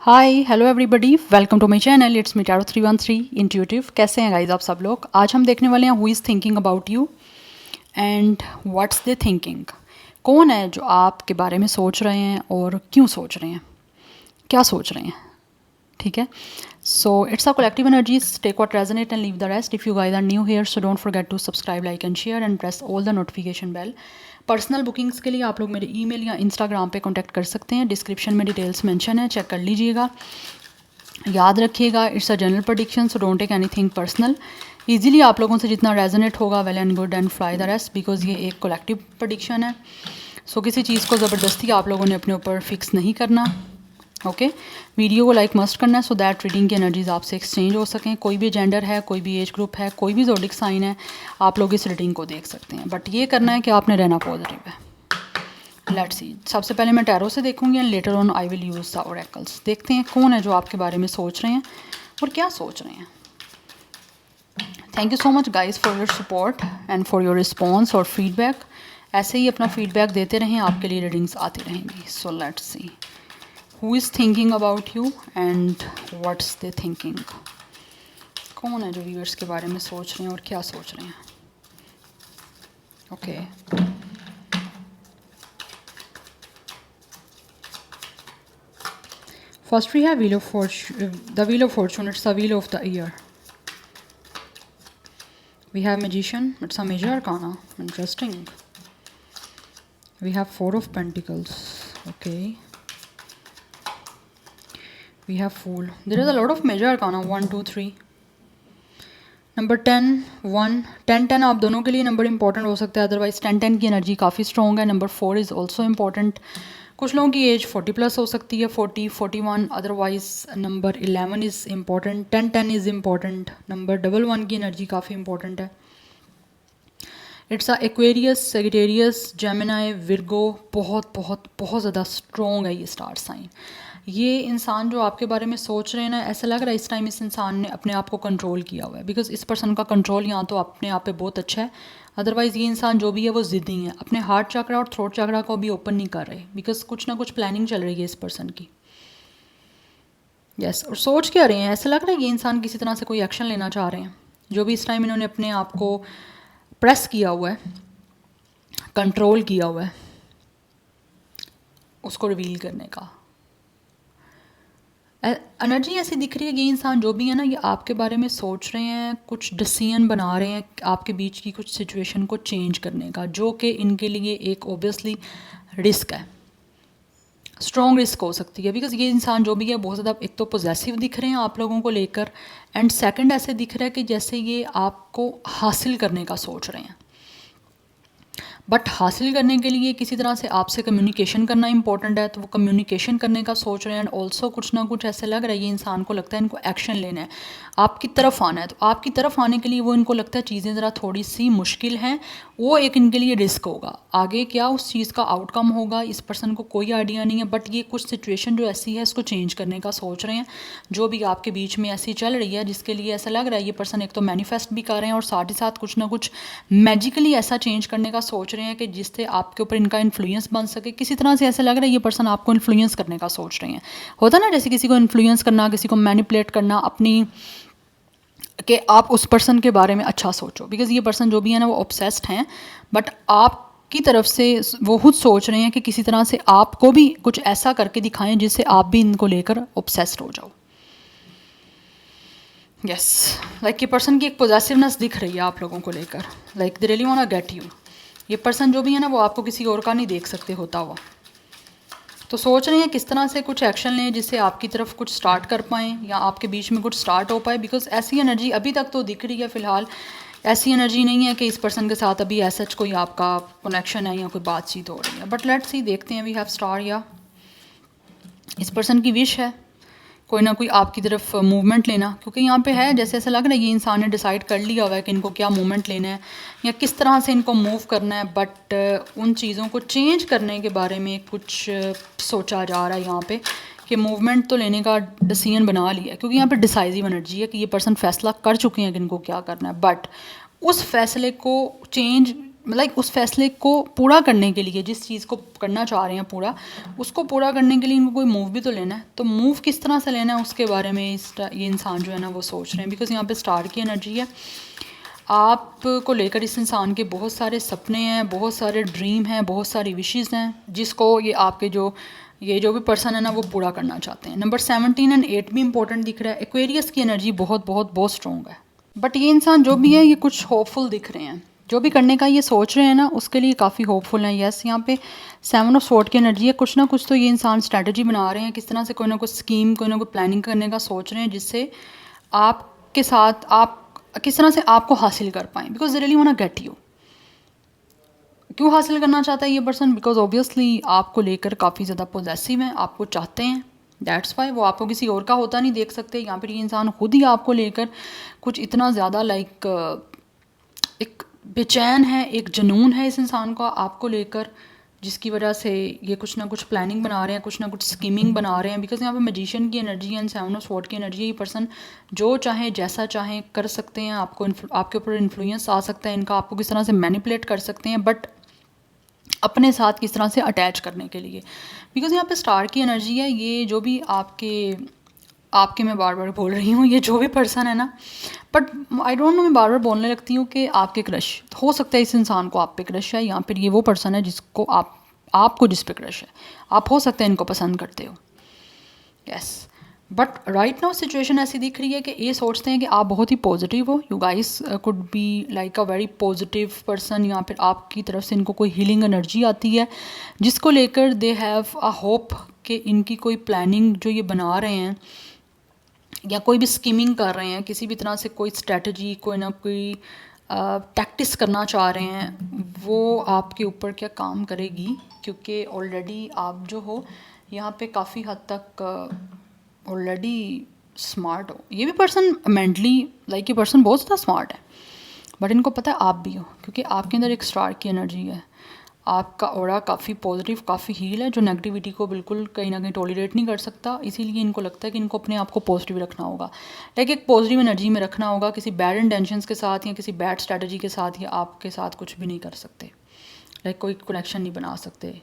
Hi hello everybody, welcome to my channel. It's me tarot 313 intuitive. कैसे हैं guys आप सब लोग? आज हम देखने वाले हैं who is thinking about you and what's they thinking. कौन है जो आपके बारे में सोच रहे हैं और क्यों सोच रहे हैं, क्या सोच रहे हैं। ठीक है, so it's a collective energies, take what resonate and leave the rest. If you guys are new here so don't forget to subscribe, like and share and press all the notification bell. Personal bookings के लिए आप लोग मेरे email या Instagram पे contact कर सकते हैं। डिस्क्रिप्शन में डिटेल्स मेंशन है, चेक कर लीजिएगा। याद रखिएगा, it's a general prediction, so don't take anything personal. Easily आप लोगों से जितना रेजोनेट होगा well and good and fly the rest, because ये एक कलेक्टिव प्रेडिक्शन है। सो किसी चीज़ को ज़बरदस्ती आप लोगों ने अपने ऊपर फिक्स नहीं करना। ओके, वीडियो को लाइक मस्ट करना है सो दैट रीडिंग की एनर्जीज आपसे एक्सचेंज हो सकें। कोई भी जेंडर है, कोई भी एज ग्रुप है, कोई भी ज़ोडिक साइन है, आप लोग इस रीडिंग को देख सकते हैं। बट ये करना है कि आपने रहना पॉजिटिव है। लेट्स सी, सबसे पहले मैं टैरो से देखूंगी and later on I will use the oracles. देखते हैं कौन है जो आपके बारे में सोच रहे हैं और क्या सोच रहे हैं। Thank you so much guys for your support and for your response और फीडबैक। ऐसे ही अपना फीडबैक देते रहें, आपके लिए रीडिंग्स आती रहेंगी। So let's see who is thinking about you and what's they thinking. कौन है जो व्यूअर्स के बारे में सोच रहे हैं और क्या सोच रहे हैं। Okay, first we have Wheel of Fortune, the Wheel of Fortune, it's the Wheel of the Year. We have Magician, it's a major arcana, interesting. We have Four of Pentacles, okay. We have Fool, there is a lot of major arcana, 1, 2, 3. Number 10, 1, 10, 10 आप दोनों के लिए number important हो सकता है, otherwise 10, 10 की energy काफ़ी strong है। Number 4 is also important. कुछ लोगों की एज 40 प्लस हो सकती है, 40, 41, otherwise number 11 is important, 10, 10 is important. Number 11 की एनर्जी काफ़ी इंपॉर्टेंट है। It's a Aquarius, Sagittarius, Gemini, Virgo, बहुत बहुत बहुत ज़्यादा स्ट्रॉन्ग है ये स्टार साइन। ये इंसान जो आपके बारे में सोच रहे हैं ना, ऐसा लग रहा है इस टाइम इस इंसान ने अपने आप को कंट्रोल किया हुआ है, बिकॉज इस पर्सन का कंट्रोल यहाँ तो अपने आप पे बहुत अच्छा है। अदरवाइज़ ये इंसान जो भी है वो ज़िद्दी है, अपने हार्ट चक्रा और थ्रोट चक्रा को भी ओपन नहीं कर रहे, बिकॉज कुछ ना कुछ प्लानिंग चल रही है इस पर्सन की। यस, और सोच क्या रहे हैं, ऐसा लग रहा है ये इंसान किसी तरह से कोई एक्शन लेना चाह रहे हैं। जो भी इस टाइम इन्होंने अपने आप को प्रेस किया हुआ है, कंट्रोल किया हुआ है, उसको रिवील करने का एनर्जी ऐसी दिख रही है। ये इंसान जो भी है ना, ये आपके बारे में सोच रहे हैं, कुछ डिसीजन बना रहे हैं आपके बीच की कुछ सिचुएशन को चेंज करने का, जो कि इनके लिए एक ओबियसली रिस्क है, स्ट्रॉन्ग रिस्क हो सकती है। बिकॉज ये इंसान जो भी है बहुत ज़्यादा एक तो पॉजेसिव दिख रहे हैं आप लोगों को लेकर, एंड सेकंड ऐसे दिख रहा है कि जैसे ये आपको हासिल करने का सोच रहे हैं। बट हासिल करने के लिए किसी तरह से आपसे कम्युनिकेशन करना इंपॉर्टेंट है, तो वो कम्युनिकेशन करने का सोच रहे हैं। एंड ऑल्सो कुछ ना कुछ ऐसे लग रहा है ये इंसान को लगता है इनको एक्शन लेना है, आपकी तरफ आना है। तो आपकी तरफ आने के लिए वो इनको लगता है चीज़ें ज़रा थोड़ी सी मुश्किल हैं, वो एक इनके लिए रिस्क होगा। आगे क्या उस चीज़ का आउटकम होगा इस पर्सन को कोई आइडिया नहीं है, बट ये कुछ सिचुएशन जो ऐसी है इसको चेंज करने का सोच रहे हैं, जो भी आपके बीच में ऐसी चल रही है, जिसके लिए ऐसा लग रहा है ये पर्सन एक तो मैनिफेस्ट भी कर रहे हैं और साथ ही साथ कुछ ना कुछ मैजिकली ऐसा चेंज करने का सोच रहे हैं कि जिससे आपके ऊपर इनका इन्फ्लुएंस बन सके। किसी तरह से ऐसा लग रहा है ये पर्सन आपको इन्फ्लुएंस करने का सोच रहे हैं। होता ना जैसे किसी को इन्फ्लुएंस करना, किसी को मैनिपुलेट करना अपनी, कि आप उस पर्सन के बारे में अच्छा सोचो। बिकॉज ये पर्सन जो भी है ना वो ऑब्सेस्ड हैं, बट आप की तरफ से वो खुद सोच रहे हैं कि किसी तरह से आपको भी कुछ ऐसा करके दिखाएं जिससे आप भी इनको लेकर ऑब्सेस्ड हो जाओ। यस, लाइक ये पर्सन की एक पोजेसिवनेस दिख रही है आप लोगों को लेकर, like they really want to get you. ये पर्सन जो भी है ना वो आपको किसी और का नहीं देख सकते होता हुआ, तो सोच रहे हैं किस तरह से कुछ एक्शन लें जिससे आपकी तरफ कुछ स्टार्ट कर पाएँ या आपके बीच में कुछ स्टार्ट हो पाए। बिकॉज ऐसी एनर्जी अभी तक तो दिख रही है फ़िलहाल, ऐसी एनर्जी नहीं है कि इस पर्सन के साथ अभी ऐसा कोई आपका कनेक्शन है या कोई बातचीत हो रही है। बट लेट्स सी, देखते हैं वी हैव स्टार, या इस पर्सन की विश है कोई ना कोई आपकी तरफ मूवमेंट लेना, क्योंकि यहाँ पे है जैसे ऐसा लग रहा है ये इंसान ने डिसाइड कर लिया हुआ है कि इनको क्या मूवमेंट लेना है या किस तरह से इनको मूव करना है। बट उन चीज़ों को चेंज करने के बारे में कुछ सोचा जा रहा है यहाँ पे, कि मूवमेंट तो लेने का डिसीजन बना लिया है, क्योंकि यहाँ पे डिसाइसिव एनर्जी है कि ये पर्सन फैसला कर चुके हैं कि इनको क्या करना है। बट उस फैसले को चेंज लाइक उस फैसले को पूरा करने के लिए, जिस चीज़ को करना चाह रहे हैं पूरा, उसको पूरा करने के लिए इनको कोई मूव भी तो लेना है। तो मूव किस तरह से लेना है उसके बारे में ये इंसान जो है ना वो सोच रहे हैं, बिकॉज यहाँ पे स्टार की एनर्जी है। आपको लेकर इस इंसान के बहुत सारे सपने हैं, बहुत सारे ड्रीम हैं, बहुत सारी विशेज़ हैं, जिसको ये आपके जो भी पर्सन है ना वो पूरा करना चाहते हैं। नंबर 17 एंड 8 भी इंपॉर्टेंट दिख रहा है। एक्वेरियस की एनर्जी बहुत बहुत बहुत स्ट्रॉन्ग है, बट ये इंसान जो भी है ये कुछ होपफुल दिख रहे हैं, जो भी करने का ये सोच रहे हैं ना उसके लिए काफ़ी होपफुल हैं। यस, यहाँ पे 7 ऑफ स्वॉर्ड की एनर्जी है। कुछ ना कुछ तो ये इंसान स्ट्रैटेजी बना रहे हैं, किस तरह से कोई ना कुछ स्कीम, कोई ना कोई प्लानिंग करने का सोच रहे हैं, जिससे आपके साथ आप किस तरह से आपको हासिल कर पाएँ, because they really want to get you. क्यों हासिल करना चाहता है ये पर्सन? बिकॉज ऑब्वियसली आपको लेकर काफ़ी ज़्यादा पोजेसिव हैं, आपको चाहते हैं, दैट्स वाई। वो आपको किसी और का होता नहीं देख सकते। यहाँ पर ये इंसान खुद ही आपको लेकर कुछ इतना ज़्यादा लाइक एक बेचैन है, एक जुनून है इस इंसान का आपको लेकर, जिसकी वजह से ये कुछ ना कुछ प्लानिंग बना रहे हैं, कुछ ना कुछ स्कीमिंग बना रहे हैं। बिकॉज यहाँ पे मैजिशियन की एनर्जी एंड 7 ऑफ स्वॉर्ड की एनर्जी, ये पर्सन जो चाहे जैसा चाहे कर सकते हैं, आपके ऊपर इन्फ्लुएंस आ सकता है इनका, आपको किस तरह से मैनिपुलेट कर सकते हैं, बट अपने साथ किस तरह से अटैच करने के लिए। बिकॉज यहाँ पे स्टार की एनर्जी है। ये जो भी आपके मैं बार बार बोल रही हूँ, ये जो भी पर्सन है ना, बट आई डोंट नो, मैं बार बार बोलने लगती हूँ कि आपके क्रश हो सकता है, इस इंसान को आप पे क्रश है, या फिर ये वो पर्सन है जिसको आपको जिस पे क्रश है, आप हो सकता है इनको पसंद करते हो। Yes, but right now situation ऐसी दिख रही है कि ये सोचते हैं कि आप बहुत ही पॉजिटिव हो। You guys could be like a very positive person, या फिर आपकी तरफ से इनको कोई हीलिंग एनर्जी आती है, जिसको लेकर दे हैव अ होप कि इनकी कोई प्लानिंग जो ये बना रहे हैं या कोई भी स्कीमिंग कर रहे हैं, किसी भी तरह से कोई स्ट्रेटजी, कोई ना कोई टैक्टिस करना चाह रहे हैं, वो आपके ऊपर क्या काम करेगी। क्योंकि ऑलरेडी आप जो हो यहाँ पे काफ़ी हद तक ऑलरेडी स्मार्ट हो। ये भी पर्सन मेंटली लाइक ये पर्सन बहुत ज़्यादा स्मार्ट है, बट इनको पता है आप भी हो, क्योंकि आपके अंदर एक स्टार की एनर्जी है। आपका ऑरा काफ़ी पॉजिटिव, काफ़ी हील है, जो नेगेटिविटी को बिल्कुल कहीं ना कहीं टॉलरेट नहीं कर सकता। इसीलिए इनको लगता है कि इनको अपने आप को पॉजिटिव रखना होगा, लाइक एक पॉजिटिव एनर्जी में रखना होगा। किसी बैड इंटेंशंस के साथ या किसी बैड स्ट्रैटेजी के साथ या आपके साथ कुछ भी नहीं कर सकते, लाइक कोई कनेक्शन नहीं बना सकते,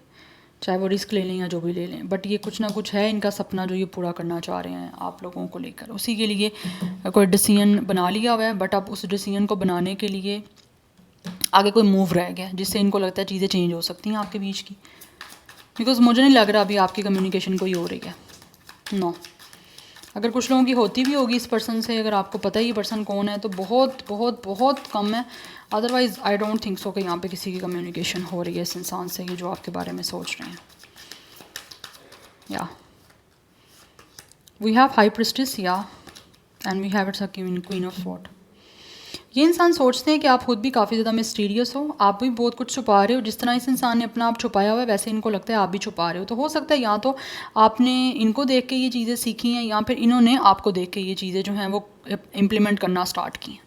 चाहे वो रिस्क ले लें या जो भी ले लें। बट ये कुछ ना कुछ है इनका सपना जो ये पूरा करना चाह रहे हैं आप लोगों को लेकर, उसी के लिए कोई डिसीजन बना लिया हुआ है। बट अब उस डिसीजन को बनाने के लिए आगे कोई मूव रह गया, जिससे इनको लगता है चीज़ें चेंज हो सकती हैं आपके बीच की। बिकॉज मुझे नहीं लग रहा अभी आपकी कम्युनिकेशन कोई हो रही है, नो। अगर कुछ लोगों की होती भी होगी इस पर्सन से, अगर आपको पता ही ये पर्सन कौन है, तो बहुत बहुत बहुत कम है। Otherwise I don't think so कि यहाँ पे किसी की कम्युनिकेशन हो रही है इस इंसान से, ये जो आपके बारे में सोच रहे हैं। या वी हैव हाई प्रिस्टिस, या and we have it's a queen of sword. ये इंसान सोचते हैं कि आप खुद भी काफ़ी ज़्यादा मिस्टीरियस हो, आप भी बहुत कुछ छुपा रहे हो। जिस तरह इस इंसान ने अपना आप छुपाया हुआ है, वैसे इनको लगता है आप भी छुपा रहे हो। तो हो सकता है या तो आपने इनको देख के ये चीज़ें सीखी हैं, या फिर इन्होंने आपको देख के ये चीज़ें जो हैं वो इम्प्लीमेंट करना स्टार्ट की हैं।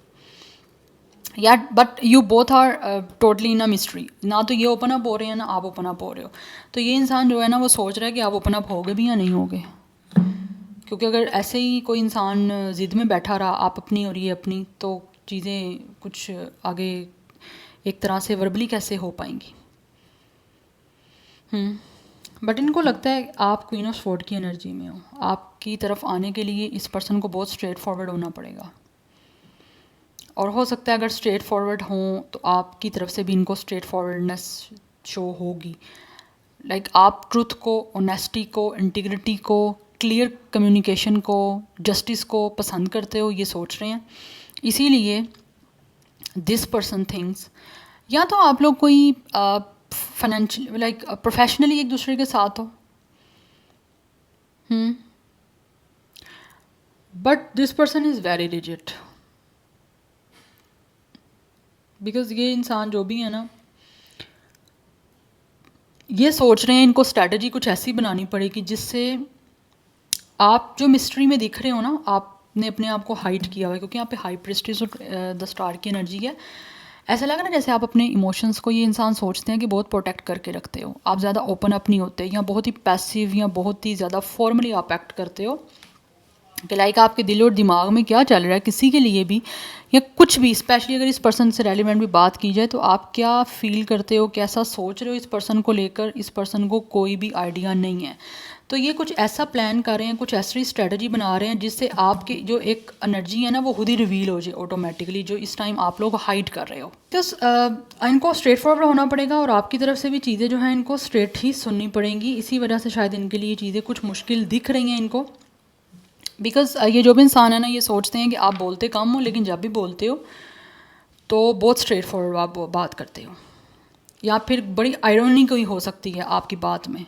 या but you both are totally in a mystery, ना तो ये ओपन अप हो रहे हैं ना आप ओपन अप हो रहे हो। तो ये इंसान जो है ना वो सोच रहा है कि आप ओपन अप होगे भी या नहीं होगे, क्योंकि अगर ऐसे ही कोई इंसान ज़िद में बैठा रहा, आप अपनी और ये अपनी, तो चीज़ें कुछ आगे एक तरह से वर्बली कैसे हो पाएंगी। बट इनको लगता है आप क्वीन ऑफ स्वॉर्ड की एनर्जी में हो, आपकी तरफ आने के लिए इस पर्सन को बहुत स्ट्रेट फॉरवर्ड होना पड़ेगा। और हो सकता है अगर स्ट्रेट फॉरवर्ड हों तो आपकी तरफ से भी इनको स्ट्रेट फॉरवर्डनेस शो होगी, लाइक आप ट्रुथ को, ऑनेस्टी को, इंटीग्रिटी को, क्लियर कम्युनिकेशन को, जस्टिस को पसंद करते हो, ये सोच रहे हैं। इसीलिए दिस पर्सन थिंग्स, या तो आप लोग कोई फाइनेंशियल लाइक प्रोफेशनली एक दूसरे के साथ हो, but this person is very rigid. Because ये इंसान जो भी है ना, ये सोच रहे हैं इनको स्ट्रैटेजी कुछ ऐसी बनानी पड़ेगी जिससे आप जो मिस्ट्री में दिख रहे हो ना, आपने अपने आप को हाइड किया हुआ है। क्योंकि यहाँ पे हाई प्रेस्टीज और द स्टार की एनर्जी है। ऐसा लग रहा है जैसे आप अपने इमोशंस को, ये इंसान सोचते हैं कि बहुत प्रोटेक्ट करके रखते हो, आप ज़्यादा ओपन अप नहीं होते, या बहुत ही पैसिव या बहुत ही ज़्यादा फॉर्मली आप एक्ट करते हो। कि लाइक आपके दिल और दिमाग में क्या चल रहा है किसी के लिए भी, या कुछ भी, स्पेशली अगर इस पर्सन से रेलिवेंट भी बात की जाए, तो आप क्या फ़ील करते हो, कैसा सोच रहे हो इस पर्सन को लेकर, इस पर्सन को कोई भी आइडिया नहीं है। तो ये कुछ ऐसा प्लान कर रहे हैं, कुछ ऐसी स्ट्रेटजी बना रहे हैं जिससे आपकी जो एक एनर्जी है ना वो खुद ही रिवील हो जाए ऑटोमेटिकली, जो इस टाइम आप लोग हाइड कर रहे हो। तो इनको स्ट्रेट फॉरवर्ड होना पड़ेगा और आपकी तरफ से भी चीज़ें जो हैं इनको स्ट्रेट ही सुननी पड़ेंगी। इसी वजह से शायद इनके लिए चीज़ें कुछ मुश्किल दिख रही हैं इनको, बिकॉज़ ये जो भी इंसान है ना ये सोचते हैं कि आप बोलते कम हो, लेकिन जब भी बोलते हो तो बहुत स्ट्रेट फॉरवर्ड आप बात करते हो, या फिर बड़ी आयरनी कोई हो सकती है आपकी बात में,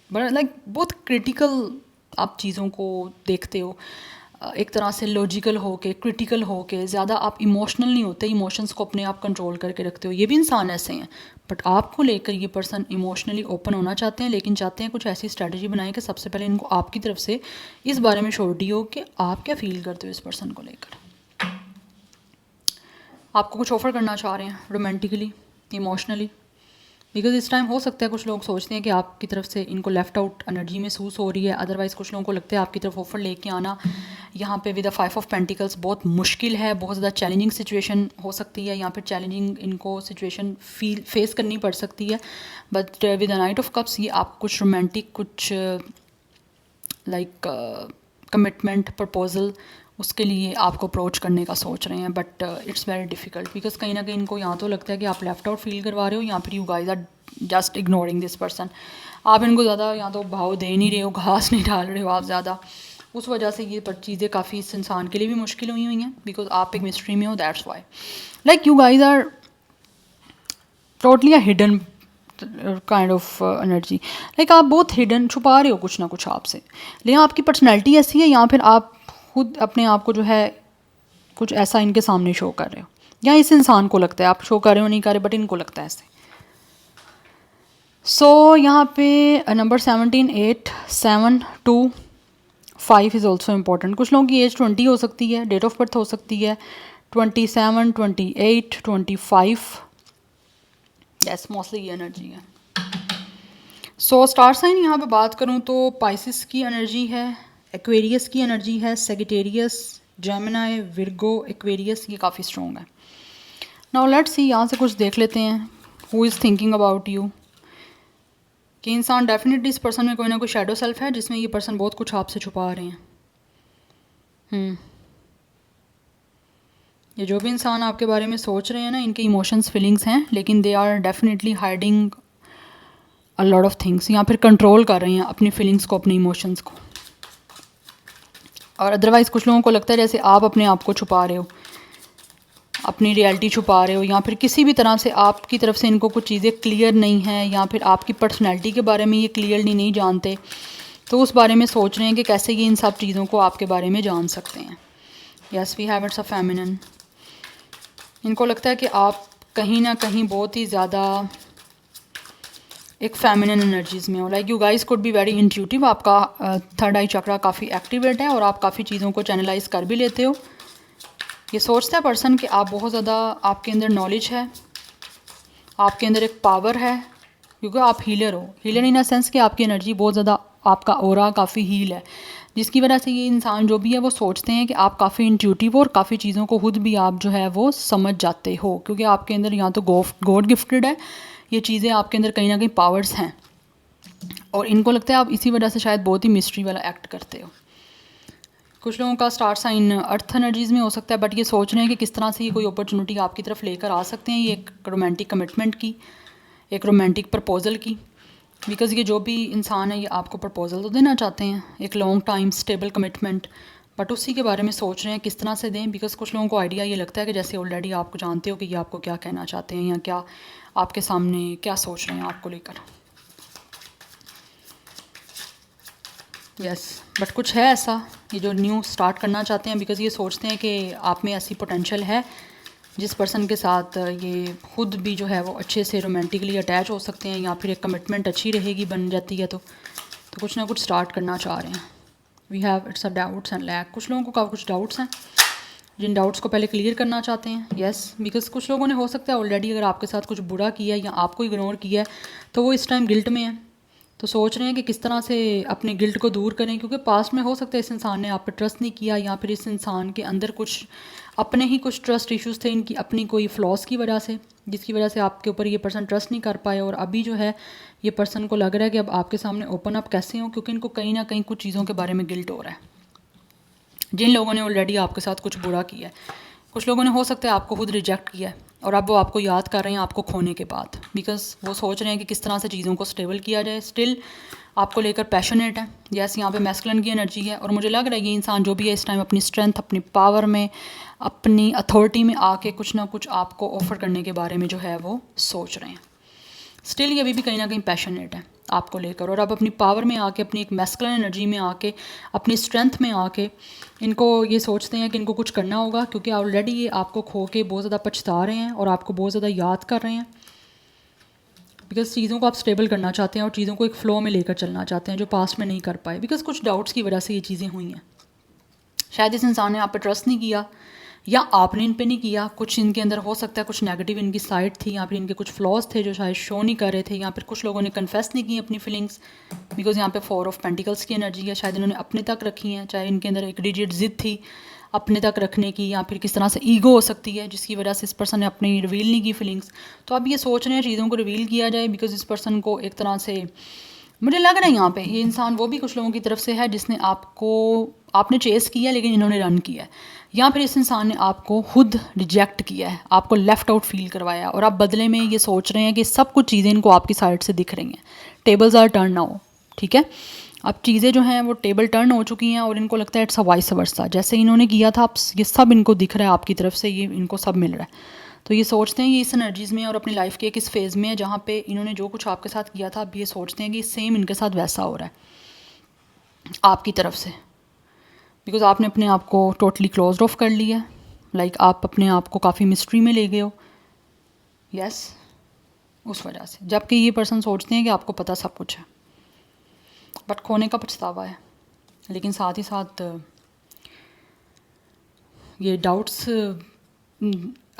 बट लाइक बहुत क्रिटिकल आप चीज़ों को देखते हो, एक तरह से लॉजिकल हो के, क्रिटिकल हो के, ज़्यादा आप इमोशनल नहीं होते, इमोशंस को अपने आप कंट्रोल करके रखते हो। ये भी इंसान ऐसे हैं, बट आपको लेकर ये पर्सन इमोशनली ओपन होना चाहते हैं, लेकिन चाहते हैं कुछ ऐसी स्ट्रैटेजी बनाएं कि सबसे पहले इनको आपकी तरफ से इस बारे में श्योरिटी हो कि आप क्या फील करते हो इस पर्सन को लेकर। आपको कुछ ऑफ़र करना चाह रहे हैं रोमांटिकली, इमोशनली, बिकॉज इस टाइम हो सकता है कुछ लोग सोचते हैं कि आपकी तरफ से इनको लेफ़्ट आउट एनर्जी महसूस हो रही है, अदरवाइज़ कुछ लोगों को लगता है आपकी तरफ ऑफ़र लेके आना यहाँ पे विद द 5 ऑफ पेंटिकल्स बहुत मुश्किल है, बहुत ज़्यादा चैलेंजिंग सिचुएशन हो सकती है, यहाँ पे चैलेंजिंग इनको सिचुएशन फेस करनी पड़ सकती है। But with the night of cups ये आप कुछ रोमांटिक, कुछ लाइक कमिटमेंट प्रपोजल उसके लिए आपको अप्रोच करने का सोच रहे हैं, but it's very difficult, because कहीं ना कहीं इनको यहाँ तो लगता है कि आप लेफ्ट आउट फील करवा रहे हो, या फिर you guys are just ignoring this person. आप इनको ज़्यादा यहाँ तो भाव दे नहीं रहे हो, घास नहीं डाल रहे हो आप ज़्यादा, उस वजह से ये पर चीज़ें काफ़ी इस इंसान के लिए भी मुश्किल हुई हैं, बिकॉज आप एक मिस्ट्री में हो, that's why like you guys are totally a hidden kind of energy, like आप बहुत हिडन, छुपा रहे हो कुछ ना कुछ आपसे, लेकिन आपकी पर्सनैलिटी ऐसी है, या फिर आप खुद अपने आप को जो है कुछ ऐसा इनके सामने शो कर रहे हो, या इस इंसान को लगता है, आप शो कर रहे हो नहीं कर रहे, बट इनको लगता है ऐसे। सो यहाँ पे नंबर 17, 8, 7, 2, 5 इज़ ऑल्सो इम्पॉर्टेंट। कुछ लोगों की एज 20 हो सकती है, डेट ऑफ बर्थ हो सकती है 27, 28, 25, यस मोस्टली ये एनर्जी है। सो स्टार साइन यहाँ पे बात करूँ तो पाइसिस की एनर्जी है, एक्वेरियस की एनर्जी है, सेगिटेरियस, जेमिनी, विर्गो, एक्वेरियस, ये काफ़ी स्ट्रॉन्ग है। नाउ लेट्स सी, यहाँ से कुछ देख लेते हैं who is thinking about you, कि इंसान डेफिनेटली इस पर्सन में कोई ना कोई शैडो सेल्फ है जिसमें ये पर्सन बहुत कुछ आपसे छुपा रहे हैं। ये जो भी इंसान आपके बारे में सोच रहे हैं ना, इनके इमोशंस फीलिंग्स हैं, लेकिन they are definitely hiding a lot of things, या फिर कंट्रोल कर रहे हैं अपनी फीलिंग्स को, अपने इमोशंस को। और अदरवाइज़ कुछ लोगों को लगता है जैसे आप अपने आप को छुपा रहे हो, अपनी रियलिटी छुपा रहे हो, या फिर किसी भी तरह से आपकी तरफ से इनको कुछ चीज़ें क्लियर नहीं है, या फिर आपकी पर्सनैलिटी के बारे में ये क्लियरली नहीं जानते, तो उस बारे में सोच रहे हैं कि कैसे ये इन सब चीज़ों को आपके बारे में जान सकते हैं। Yes we have it's a feminine. इनको लगता है कि आप कहीं ना कहीं बहुत ही ज़्यादा एक फेमिनिन एनर्जीज़ में हो, like you guys could be very intuitive, आपका थर्ड आई चक्रा काफ़ी एक्टिवेट है और आप काफ़ी चीज़ों को चैनलाइज कर भी लेते हो। ये सोचता है पर्सन कि आप बहुत ज़्यादा, आपके अंदर नॉलेज है, आपके अंदर एक पावर है, क्योंकि आप हीलर हो, हीलर इन अ सेंस कि आपकी एनर्जी बहुत ज़्यादा, आपका ऑरा काफ़ी हील है, जिसकी वजह से ये इंसान जो भी है वो सोचते हैं कि आप काफ़ी इंट्यूटिव हो और काफ़ी चीज़ों को खुद भी आप जो है वो समझ जाते हो, क्योंकि आपके अंदर यहाँ तो गॉड गिफ्टेड है, ये चीज़ें आपके अंदर कहीं ना कहीं पावर्स हैं, और इनको लगता है आप इसी वजह से शायद बहुत ही मिस्ट्री वाला एक्ट करते हो। कुछ लोगों का स्टार साइन अर्थ एनर्जीज़ में हो सकता है, बट ये सोच रहे हैं कि किस तरह से ये कोई अपॉर्चुनिटी आपकी तरफ लेकर आ सकते हैं, ये एक रोमांटिक कमिटमेंट की, एक रोमांटिक प्रपोज़ल की, बिकॉज़ ये जो भी इंसान है ये आपको प्रपोज़ल तो देना चाहते हैं, एक long time stable commitment, but उसी के बारे में सोच रहे हैं किस तरह से दें, बिकॉज़ कुछ लोगों को आइडिया ये लगता है कि जैसे ऑलरेडी आपको जानते हो कि ये आपको क्या कहना चाहते हैं, या क्या आपके सामने क्या सोच रहे हैं आपको लेकर। यस बट कुछ है ऐसा, ये जो न्यू स्टार्ट करना चाहते हैं, बिकॉज़ ये सोचते हैं कि आप में ऐसी पोटेंशियल है जिस पर्सन के साथ ये खुद भी जो है वो अच्छे से रोमांटिकली अटैच हो सकते हैं, या फिर एक कमिटमेंट अच्छी रहेगी बन जाती है, तो कुछ ना कुछ स्टार्ट करना चाह रहे हैं। We have it's a doubts and lack, कुछ लोगों को कुछ डाउट्स हैं, जिन डाउट्स को पहले क्लियर करना चाहते हैं। यस बिकॉज कुछ लोगों ने हो सकता है ऑलरेडी अगर आपके साथ कुछ बुरा किया है या आपको इग्नोर किया है, तो वो इस टाइम गिल्ट में है, तो सोच रहे हैं कि किस तरह से अपने गिल्ट को दूर करें, क्योंकि पास्ट में हो सकता है इस इंसान ने आप पर ट्रस्ट नहीं किया, या फिर इस इंसान के अंदर कुछ अपने ही कुछ ट्रस्ट इश्यूज़ थे इनकी अपनी कोई फ्लॉस की वजह से, जिसकी वजह से आपके ऊपर ये पर्सन ट्रस्ट नहीं कर पाए। और अभी जो है ये पर्सन को लग रहा है कि अब आपके सामने ओपन अप कैसे हो, क्योंकि इनको कहीं ना कहीं कुछ चीज़ों के बारे में गिल्ट हो रहा है। जिन लोगों ने ऑलरेडी आपके साथ कुछ बुरा किया है, कुछ लोगों ने हो सकता है आपको खुद रिजेक्ट किया है और अब वो आपको याद कर रहे हैं आपको खोने के बाद, बिकॉज वो सोच रहे हैं कि किस तरह से चीज़ों को स्टेबल किया जाए। स्टिल आपको लेकर पैशनेट है। यस, यहाँ पे मैस्कुलिन की एनर्जी है और मुझे लग रहा है ये इंसान जो भी है इस टाइम अपनी स्ट्रेंथ, अपनी पावर में, अपनी अथॉरिटी में आके कुछ ना कुछ आपको ऑफ़र करने के बारे में जो है वो सोच रहे हैं। स्टिल ये अभी भी कहीं ना कहीं पैशनेट है आपको लेकर, और अब अपनी पावर में आके, अपनी एक मैस्कुलिन एनर्जी में आके, अपनी स्ट्रेंथ में आके इनको ये सोचते हैं कि इनको कुछ करना होगा, क्योंकि ऑलरेडी ये आपको खो के बहुत ज़्यादा पछता रहे हैं और आपको बहुत ज़्यादा याद कर रहे हैं, बिकॉज चीज़ों को आप स्टेबल करना चाहते हैं और चीज़ों को एक फ़्लो में लेकर चलना चाहते हैं जो पास्ट में नहीं कर पाए, बिकॉज कुछ डाउट्स की वजह से ये चीज़ें हुई हैं। शायद इस इंसान ने आप पर ट्रस्ट नहीं किया या आपने इन पे नहीं किया, कुछ इनके अंदर हो सकता है कुछ नेगेटिव इनकी साइड थी, या फिर इनके कुछ फ्लॉज थे जो शायद शो नहीं कर रहे थे, या फिर कुछ लोगों ने कन्फेस नहीं की अपनी फीलिंग्स, बिकॉज यहाँ पे 4 ऑफ पेंटिकल्स की एनर्जी है, शायद इन्होंने अपने तक रखी हैं, चाहे इनके अंदर एक रिजिड जिद थी अपने तक रखने की, या फिर किस तरह से ईगो हो सकती है जिसकी वजह से इस पर्सन ने अपनी रिवील नहीं की फीलिंग्स। तो अब ये सोच रहे हैं चीज़ों को रिवील किया जाए, बिकॉज इस पर्सन को एक तरह से मुझे लग रहा है यहाँ पे ये इंसान वो भी कुछ लोगों की तरफ से है जिसने आपने चेस किया लेकिन इन्होंने रन किया है, या फिर इस इंसान ने आपको खुद रिजेक्ट किया है, आपको लेफ़्ट आउट फील करवाया, और आप बदले में ये सोच रहे हैं कि सब कुछ चीज़ें इनको आपकी साइड से दिख रही हैं। टेबल्स आर टर्न नाउ, ठीक है। अब चीज़ें जो हैं वो टेबल टर्न हो चुकी हैं और इनको लगता है इट्स अ वाइस वर्सा, जैसे इन्होंने किया था अब ये सब इनको दिख रहा है आपकी तरफ से, ये इनको सब मिल रहा है। तो ये सोचते हैं कि इस एनर्जीज़ में और अपनी लाइफ के एक इस फेज़ में है जहाँ पे इन्होंने जो कुछ आपके साथ किया था, अब ये सोचते हैं कि सेम इनके साथ वैसा हो रहा है आपकी तरफ से, बिकॉज आपने अपने आप को टोटली क्लोज ऑफ कर लिया है। लाइक आप अपने आप को काफ़ी मिस्ट्री में ले गए हो, यस, उस वजह से, जबकि ये पर्सन सोचते हैं कि आपको पता सब कुछ है, बट खोने का पछतावा है। लेकिन साथ ही साथ ये डाउट्स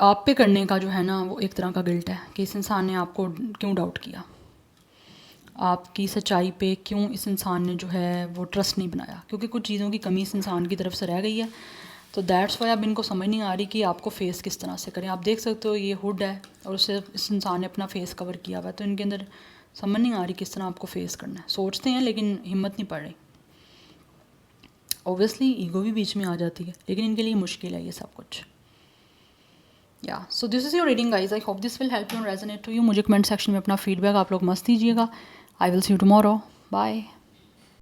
आप पे करने का जो है ना वो एक तरह का गिल्ट है कि इस इंसान ने आपको क्यों डाउट किया, आपकी सच्चाई पे क्यों इस इंसान ने जो है वो ट्रस्ट नहीं बनाया, क्योंकि कुछ चीज़ों की कमी इस इंसान की तरफ से रह गई है। तो दैट्स वाई अब इनको समझ नहीं आ रही कि आपको फेस किस तरह से करें। आप देख सकते हो ये हुड है और उससे इस इंसान ने अपना फेस कवर किया हुआ है, तो इनके अंदर समझ नहीं आ रही किस तरह आपको फेस करना है। सोचते हैं लेकिन हिम्मत नहीं पड़ रही। ऑब्वियसली ईगो भी बीच में आ जाती है, लेकिन इनके लिए मुश्किल है ये सब कुछ। या so this is your reading guys, I hope this will help you and resonate to you. मुझे कमेंट सेक्शन में अपना फीडबैक आप लोग मस्त दीजिएगा। I will see you tomorrow, bye.